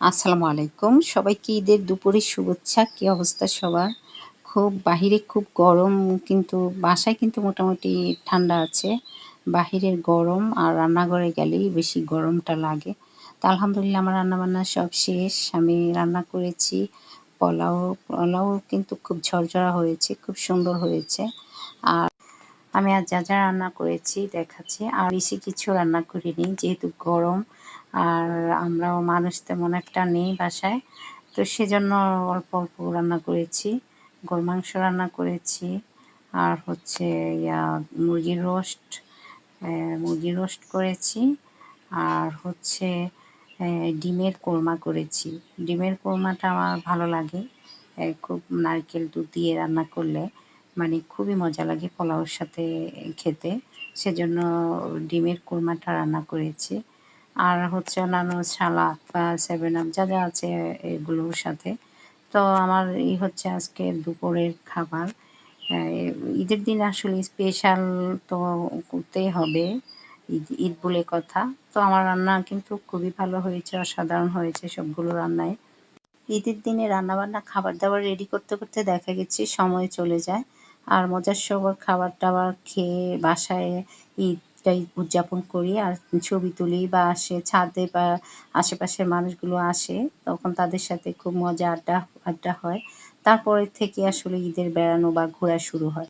আসসালামু আলাইকুম। সবাইকে ঈদের দুপুরের শুভেচ্ছা। কী অবস্থা সবার? বাহিরে খুব গরম, কিন্তু বাসায় কিন্তু মোটামুটি ঠান্ডা আছে। বাহিরের গরম আর রান্নাঘরে গেলেই বেশি গরমটা লাগে। তো আলহামদুলিল্লাহ আমার রান্নাবান্না সব শেষ। আমি রান্না করেছি পোলাও। পোলাও কিন্তু খুব ঝরঝরা হয়েছে, খুব সুন্দর হয়েছে। আর আমি আজ যা রান্না করেছি দেখাচ্ছি। আর বেশি কিছু রান্না করিনি যেহেতু গরম, আর আমরাও মানুষ তেমন একটা নেই বাসায়। তো সেজন্য অল্প অল্প রান্না করেছি। গরুর মাংস রান্না করেছি, আর হচ্ছে মুরগির রোস্ট, মুরগির রোস্ট করেছি, আর হচ্ছে ডিমের কোরমা করেছি। ডিমের কোরমাটা আমার ভালো লাগে, খুব নারকেল দুধ দিয়ে রান্না করলে মানে খুবই মজা লাগে পোলাওর সাথে খেতে। সেজন্য ডিমের কোরমাটা রান্না করেছি। আর হচ্ছে অন্যান্য সালাদ বা 7 আপ যা আছে এগুলোর সাথে। তো আমার এই হচ্ছে আজকের দুপুরের খাবার। ঈদের দিন আসলে স্পেশাল তো করতেই হবে, ঈদ বলে কথা। তো আমার রান্না কিন্তু খুবই ভালো হয়েছে, অসাধারণ হয়েছে সবগুলো রান্নাই। ঈদের দিনে রান্নাবান্না খাবার-দাবার রেডি করতে করতে দেখা গেছে সময় চলে যায়। আর মজার সবার খাবার-দাবার খেয়ে বাসায় ঈদটাই উদযাপন করি। আর ছবি তুলি বা ছাদে বা আশেপাশের মানুষগুলো আসে, তখন তাদের সাথে খুব মজা আড্ডা আড্ডা হয়। তারপরের থেকে আসলে ঈদের বেড়ানো বা ঘোরা শুরু হয়।